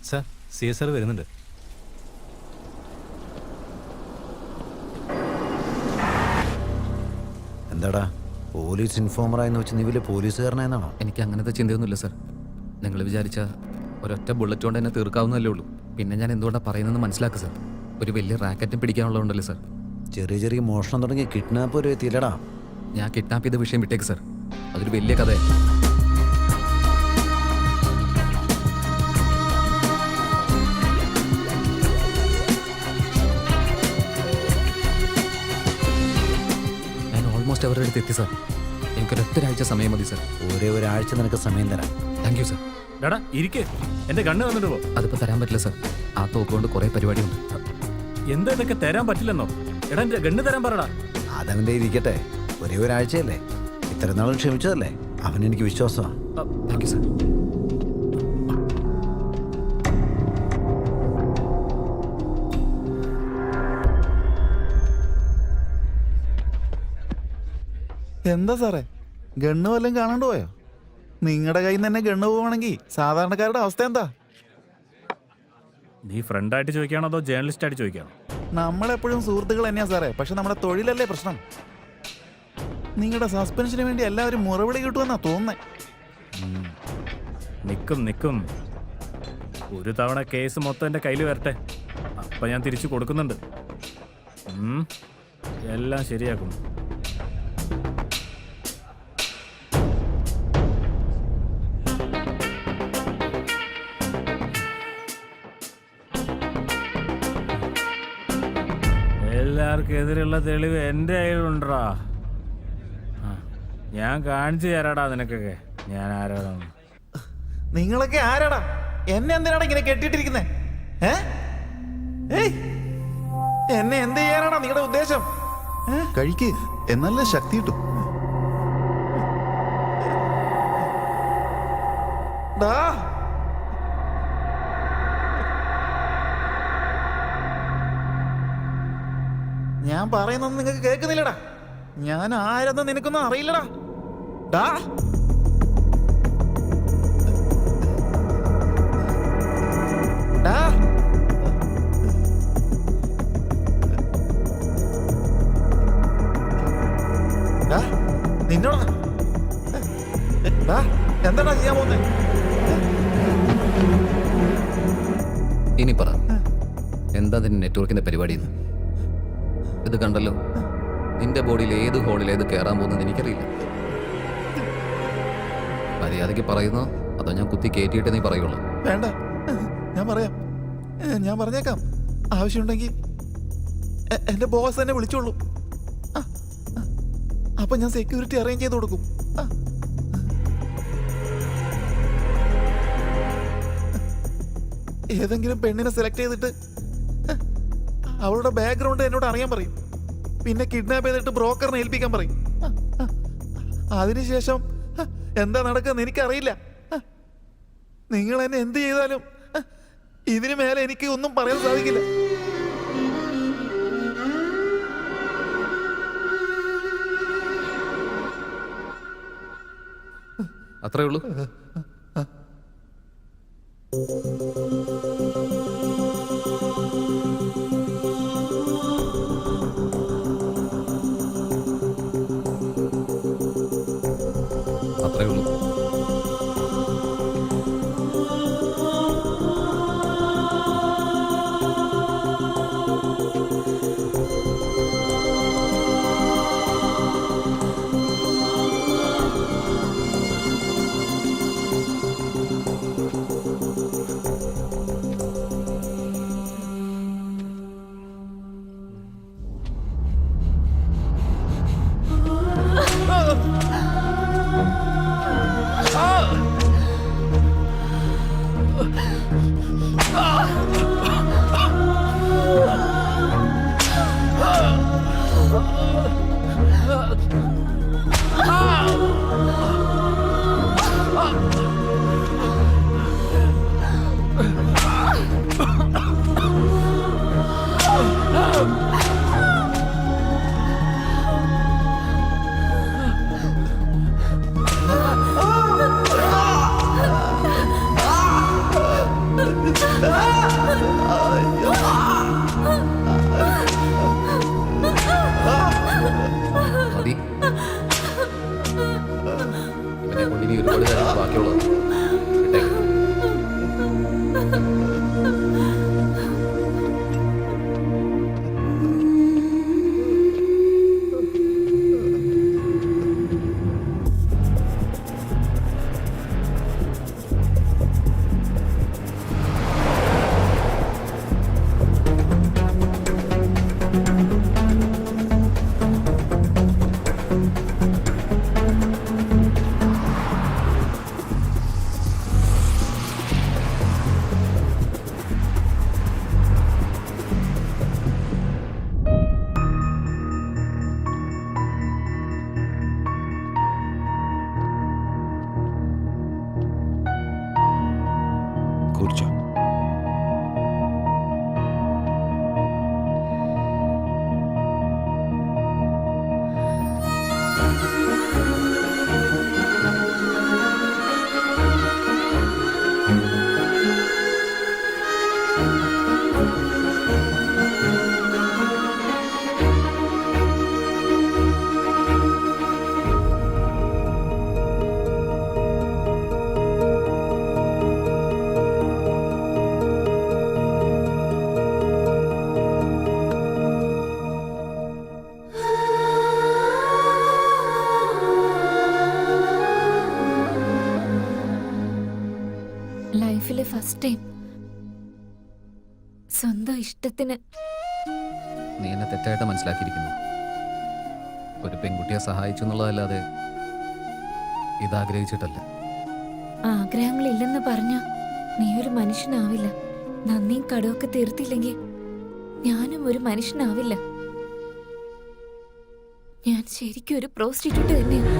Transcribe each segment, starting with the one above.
Sir CSR വരുന്നുണ്ട്. എന്താടാ police ഇൻഫോമറായെന്ന് വെച്ച് നീ വലിയ പോലീസുകാരനായെന്നാണോ? എനിക്ക് അങ്ങനത്തെ ചിന്തയൊന്നുമില്ല സാർ. നിങ്ങൾ വിചാരിച്ച ഒരൊറ്റ ബുള്ളറ്റ് കൊണ്ട് തന്നെ തീർക്കാവുന്നതല്ലേ ഉള്ളൂ. പിന്നെ ഞാൻ എന്തുകൊണ്ടാണ് പറയുന്നതെന്ന് മനസ്സിലാക്കുക സാർ. ഒരു വലിയ റാക്കറ്റും പിടിക്കാനുള്ളതുണ്ടല്ലോ സാർ. ചെറിയ ചെറിയ മോഷണം തുടങ്ങി കിഡ്നാപ്പ് ഒരു എത്തിയില്ലടാ. ഞാൻ കിഡ്നാപ്പ് ചെയ്ത വിഷയം വിട്ടേക്ക് സാർ. അതൊരു വലിയ കഥയാണ്. ഞാൻ ഓൾമോസ്റ്റ് അവരുടെ അടുത്ത് എത്തി സാർ. എനിക്കൊരൊറ്റൊരാഴ്ച സമയം മതി സാർ. ഒരേ ഒരാഴ്ച നിനക്ക് സമയം തരാം. Thank you sir. ഡാടാ ഇരിക്കേ, എന്റെ കണ്ണ് വന്നിട്ട് പോ. അതിപ്പോൾ തരാൻ പറ്റില്ല സാർ. ആ തോക്കുകൊണ്ട് കുറേ പരിപാടിയുണ്ട്. എന്താ ഇതൊക്കെ തരാൻ പറ്റില്ലെന്നോ? എടാ എന്റെ ഗണ്ണ് തരാൻ പറടാ. അതവൻ്റെ ഇരിക്കട്ടെ, ഒരേ ഒരാഴ്ചയല്ലേ, ഇത്ര നാളും ക്ഷമിച്ചതല്ലേ, അവനെനിക്ക് വിശ്വാസമാണ്. Thank you sir. എന്താ സാറേ, ഗണ്ണ് വല്ലതും കാണാണ്ട് പോയോ? നിങ്ങളുടെ കയ്യിൽ നിന്ന് തന്നെ ഗണ്ണ് പോവാണെങ്കിൽ സാധാരണക്കാരുടെ അവസ്ഥ എന്താ? നീ ഫ്രണ്ടായിട്ട് ചോദിക്കുകയാണോ അതോ ജേർണലിസ്റ്റ് ആയിട്ട് ചോദിക്കുകയാണോ? നമ്മളെപ്പോഴും സുഹൃത്തുക്കൾ തന്നെയാ സാറേ, പക്ഷെ നമ്മുടെ തൊഴിലല്ലേ പ്രശ്നം. നിങ്ങളുടെ സസ്പെൻഷന് വേണ്ടി എല്ലാവരും മുറവിളി കിട്ടുമെന്നാ തോന്നുന്നേ. നിക്കും ഒരു തവണ കേസ് മൊത്തം എൻ്റെ കയ്യിൽ വരട്ടെ, അപ്പം ഞാൻ തിരിച്ചു കൊടുക്കുന്നുണ്ട്. എല്ലാം ശരിയാക്കും. എല്ലാവർക്കും എതിരെയുള്ള തെളിവ് എൻ്റെ കയ്യിലുണ്ടാ. ഞാൻ കാണിച്ചു തരാടാ നിനക്കൊക്കെ ഞാൻ ആരാടാന്ന്. നിങ്ങളൊക്കെ ആരാടാ? എന്നെ എന്തിനാടാ ഇങ്ങനെ കെട്ടിയിട്ടിരിക്കുന്നേ? എന്നെ എന്ത് ചെയ്യാനാടാ നിങ്ങളുടെ ഉദ്ദേശം? കഴിക്ക്, എന്നല്ല ശക്തി കിട്ടും. ഡാ, ഞാൻ പറയുന്നത് നിങ്ങൾക്ക് കേൾക്കുന്നില്ലടാ. ഞാൻ ആരെന്ന് നിനക്കൊന്നും അറിയില്ലടാ. ഡാ, ഡാ, ഡാ, നിന്നോടാ. ഡാ, എന്താടാ ചെയ്യാൻ പോകുന്നേ? ഇനി പറ, എന്താ നിന്റെ നെറ്റ്വർക്കിന്റെ പരിപാടി? ഇത് കണ്ടല്ലോ, നിന്റെ ബോഡിയിൽ ഏത് ഹോളിൽ ഏത് കയറാൻ പോകുന്നത് എനിക്കറിയില്ല. മര്യാദയ്ക്ക് പറയുന്നോ അതോ ഞാൻ കുത്തി കയറ്റിയിട്ട് നീ പറയുള്ളൂ? വേണ്ട, ഞാൻ പറയാം. ഞാൻ പറഞ്ഞേക്കാം. ആവശ്യമുണ്ടെങ്കിൽ എന്റെ ബോസ് തന്നെ വിളിച്ചോളൂ. അപ്പൊ ഞാൻ സെക്യൂരിറ്റി അറേഞ്ച് ചെയ്ത് കൊടുക്കും. ഏതെങ്കിലും പെണ്ണിനെ സെലക്ട് ചെയ്തിട്ട് അവളുടെ ബാക്ക്ഗ്രൗണ്ട് എന്നോട് അറിയാൻ പറയും. പിന്നെ കിഡ്നാപ്പ് ചെയ്തിട്ട് ബ്രോക്കറിനെ ഏൽപ്പിക്കാൻ പറയും. അതിനുശേഷം എന്താ നടക്കുന്നത് എനിക്കറിയില്ല. നിങ്ങൾ എന്നെ എന്ത് ചെയ്താലും ഇതിനു മേലെ എനിക്ക് ഒന്നും പറയാൻ സാധിക്കില്ല. അത്രേ ഉള്ളൂ. അത്രേ ഉള്ളൂ. മതി. ഇവനെ കൊണ്ട് ഇനി ഒരുപാട് കാര്യങ്ങൾ ബാക്കിയുള്ളത്. വിട്ടേക്ക്. కూర్చో. ലൈഫിലെ ഫസ്റ്റ് ടൈം സ്വന്തം ഇഷ്ടത്തിന്. നീ എന്നെ തെറ്റായിട്ട് മനസ്സിലാക്കിയിരിക്കുന്നു. ഒരു പെൺകുട്ടിയെ സഹായിച്ചു എന്നുള്ളതല്ലാതെ ഇതാഗ്രഹിച്ചിട്ടല്ല. ആഗ്രഹങ്ങളില്ലെന്ന് പറഞ്ഞ നീ ഒരു മനുഷ്യനാവില്ല. നന്ദിയും കടമൊക്കെ തീർത്തില്ലെങ്കിൽ ഞാനും ഒരു മനുഷ്യനാവില്ല. ഞാൻ ശരിക്കും ഒരു പ്രോസ്റ്റിറ്റ്യൂട്ട് തന്നെയാണ്.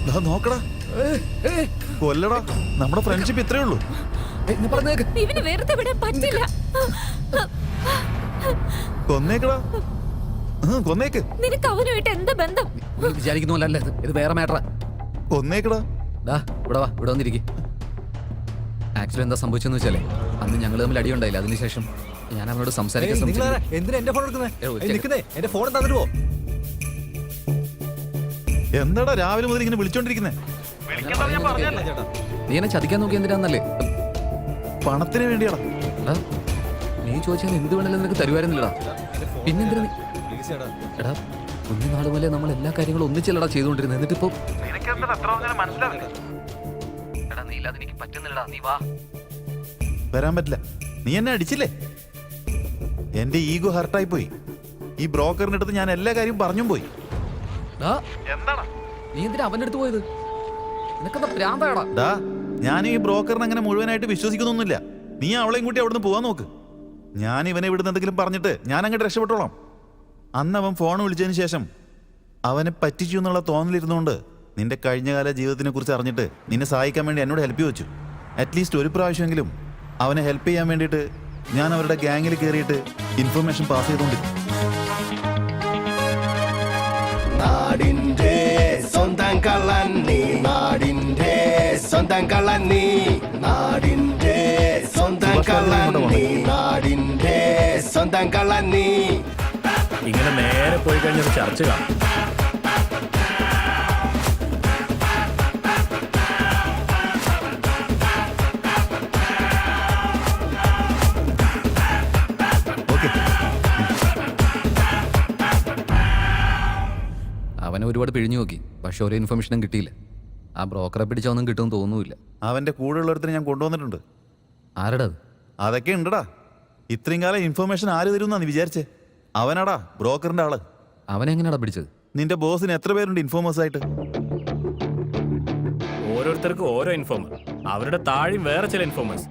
ദാ നോക്കടാ, കൊല്ലടാ. നമ്മുടെ ഫ്രണ്ട്ഷിപ്പ് ഇത്രേ ഉള്ളൂ. ഇവന് വെറുതെ വിടാൻ പറ്റില്ല. കൊന്നേക്കടാ, കൊന്നേക്ക്. നിനക്ക് അവനുമായിട്ട് എന്താ ബന്ധം? വിചാരിക്കുന്ന പോലെ അല്ല ഇത്. ഇത് വേറെ മാറ്ററാ. കൊന്നേക്കടാ. ഇവിടെ വാ, ഇവിടെ വന്നിരിക്കും. ആക്ച്വലി എന്താ സംഭവിച്ചെന്ന് വെച്ചാലേ, അന്ന് ഞങ്ങൾ തമ്മിൽ അടിയുണ്ടായില്ല. അതിനുശേഷം ഞാൻ അവനോട് സംസാരിക്കാൻ ശ്രമിച്ചു. എന്തിനാ എന്റെ ഫോൺ എടുക്കുന്നേ? എന്റെ ഫോൺ തന്നിട്ട് എന്താടാ രാവിലെ മുതൽ ഇങ്ങനെ വിളിച്ചോണ്ടിരിക്കുന്നേ? നീ എന്നെ ചതിക്കാൻ നോക്കി എന്തിനാന്നല്ലേ? പണത്തിന് വേണ്ടിയാടാ. എടാ, നീ ചോദിച്ചാൽ എന്ത് വേണേലും നിനക്ക് തരുമായിരുന്നില്ലടാ. പിന്നെന്തിനാ എടാ, കുഞ്ഞുനാള് മുതലേ നമ്മൾ എല്ലാ കാര്യങ്ങളും ഒന്നിച്ചല്ലടാ ചെയ്തുകൊണ്ടിരുന്നത്. എന്നിട്ടിപ്പോ എടാ, നീ ഇല്ലാതെ എനിക്ക് പറ്റുന്നില്ലടാ. നീ വാ. വരാൻ പറ്റില്ല. നീ എന്നെ അടിച്ചില്ലേ? എന്റെ ഈഗോ ഹർട്ടായി പോയി. ഈ ബ്രോക്കറിന്റെ അടുത്ത് ഞാൻ എല്ലാ കാര്യവും പറഞ്ഞും പോയി. എന്താണ് നീ എന്തിനാ അവന്റെ അടുത്ത് പോയത്? നിനക്കെന്താ പ്രാന്താടാ? ഡാ, ഞാൻ ഈ ബ്രോക്കറിനെ അങ്ങനെ മുഴുവനായിട്ട് വിശ്വസിക്കുന്നൊന്നുമില്ല. നീ അവളെയും കൂട്ടി അവിടുന്ന് പോവാൻ നോക്ക്. ഞാൻ ഇവനെ ഇവിടുന്ന് എന്തെങ്കിലും പറഞ്ഞിട്ട് ഞാൻ അങ്ങോട്ട് രക്ഷപ്പെട്ടോളാം. അന്ന് അവൻ ഫോൺ വിളിച്ചതിന് ശേഷം അവനെ പറ്റിച്ചു എന്നുള്ള തോന്നലിരുന്നുകൊണ്ട് നിന്റെ കഴിഞ്ഞകാല ജീവിതത്തിനെ കുറിച്ച് അറിഞ്ഞിട്ട് നിന്നെ സഹായിക്കാൻ വേണ്ടി എന്നോട് ഹെൽപ്പ് ചോദിച്ചു. അറ്റ്ലീസ്റ്റ് ഒരു പ്രാവശ്യമെങ്കിലും അവനെ ഹെൽപ്പ് ചെയ്യാൻ വേണ്ടിയിട്ട് ഞാൻ അവരുടെ ഗ്യാങ്ങിൽ കയറിയിട്ട് ഇൻഫർമേഷൻ പാസ് ചെയ്തുകൊണ്ടിരുന്നു. നാടിന്റെ സ്വന്തം കള്ളൻ നീ, നാടിന്റെ സ്വന്തം കള്ളൻ നീ, നാടിന്റെ സ്വന്തം കള്ളൻ നീ, നാടിന്റെ സ്വന്തം കള്ളൻ നീ. ഇങ്ങനെ നേരെ പോയി കഴിഞ്ഞൊരു ചർച്ച കാണും. അവനെ ഒരുപാട് പിഴിഞ്ഞു നോക്കി, പക്ഷെ ഒരു ഇൻഫർമേഷനും കിട്ടിയില്ല. ആ ബ്രോക്കറെ പിടിച്ചൊന്നും കിട്ടുമെന്ന് തോന്നുന്നില്ല. അവന്റെ കൂടെയുള്ളവരുടെ ഞാൻ കൊണ്ടുവന്നിട്ടുണ്ട്. ആരടാ അത്? അതൊക്കെ ഉണ്ടടാ. ഇത്രയും കാലം ഇൻഫർമേഷൻ ആര് തരുമെന്നാ നീ വിചാരിച്ചേ? അവനാടാ ബ്രോക്കറിന്റെ ആള്. അവനെങ്ങനെയാടാ പിടിച്ചത്? നിന്റെ ബോസിന് എത്ര പേരുണ്ട് ഇൻഫോമേഴ്സ് ആയിട്ട്? ഓരോരുത്തർക്കും ഓരോ ഇൻഫോമർ, അവരുടെ താഴെയും വേറെ ചില ഇൻഫോമേഴ്സ്.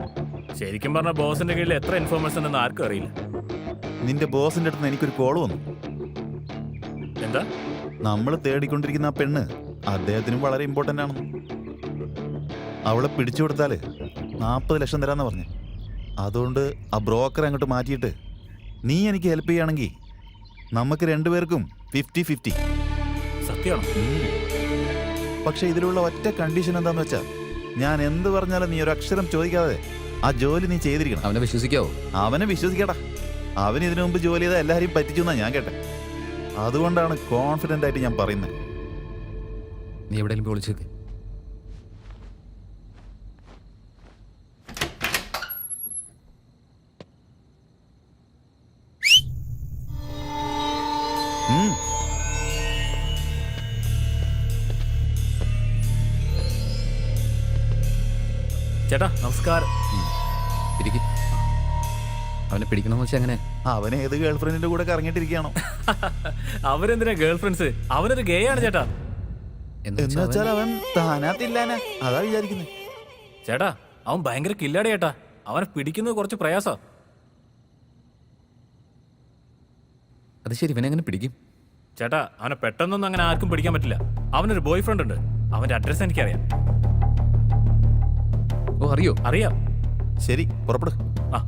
ശരിക്കും പറഞ്ഞ ബോസിന്റെ കീഴിൽ എത്ര ഇൻഫോമേഴ്സ് ഉണ്ടെന്ന് ആർക്കും അറിയില്ല. നിന്റെ ബോസിന്റെ അടുത്ത് നിന്ന് എനിക്കൊരു കോള് വന്നു. എന്താ? നമ്മൾ തേടിക്കൊണ്ടിരിക്കുന്ന ആ പെണ്ണ് അദ്ദേഹത്തിനും വളരെ ഇമ്പോർട്ടൻ്റ് ആണ്. അവളെ പിടിച്ചു കൊടുത്താൽ 40 ലക്ഷം തരാമെന്ന് പറഞ്ഞു. അതുകൊണ്ട് ആ ബ്രോക്കറെ അങ്ങോട്ട് മാറ്റിയിട്ട് നീ എനിക്ക് ഹെൽപ്പ് ചെയ്യുകയാണെങ്കിൽ നമുക്ക് രണ്ടുപേർക്കും 50-50. സത്യമാണോ? പക്ഷെ ഇതിലുള്ള ഒറ്റ കണ്ടീഷൻ എന്താന്ന് വെച്ചാൽ, ഞാൻ എന്ത് പറഞ്ഞാലും നീ ഒരു അക്ഷരം ചോദിക്കാതെ ആ ജോലി നീ ചെയ്തിരിക്കണം. അവനെ വിശ്വസിക്കാവോ? അവനെ വിശ്വസിക്കടാ. അവൻ ഇതിനു മുമ്പ് ജോലി ചെയ്ത എല്ലാവരെയും പറ്റിച്ചു എന്നാ ഞാൻ കേട്ടെ. അതുകൊണ്ടാണ് കോൺഫിഡൻ്റ് ആയിട്ട് ഞാൻ പറയുന്നത്. നീ എവിടെയെങ്കിലും പോയി വിളിച്ചേക്ക്. ഉം. ചേട്ടാ നമസ്കാരം. ഇരിക്ക്. അവനെ പിടിക്കണമെന്ന് വെച്ചാൽ എങ്ങനെ? അവൻ ഏത് ഗേൾഫ്രണ്ടിന്റെ കൂടെ കറങ്ങിയിട്ടിരിക്കുകയാണോ? അവരെന്തിനാ ഗേൾ ഫ്രണ്ട്സ്? അവനൊരു ഗേ ആണ് ചേട്ടാ. എന്ന് എന്ന് വെച്ചാ വെച്ചാൽ അവൻ താനാത്തില്ലാനാ, അതാ വിചാരിക്കുന്നത്. ചേട്ടാ അവൻ ഭയങ്കര കില്ലാടി ചേട്ടാ. അവനെ പിടിക്കുന്നത് കുറച്ച് പ്രയാസാ. അത് ശരി, ഇവനെങ്ങനെ പിടിക്കും? ചേട്ടാ അവനെ പെട്ടെന്നൊന്നും അങ്ങനെ ആർക്കും പിടിക്കാൻ പറ്റില്ല. അവനൊരു ബോയ് ഫ്രണ്ട് ഉണ്ട്. അവന്റെ അഡ്രസ് എനിക്കറിയാം. ഓ അറിയോ? അറിയാം. ശരി, പുറപ്പെടും. ആ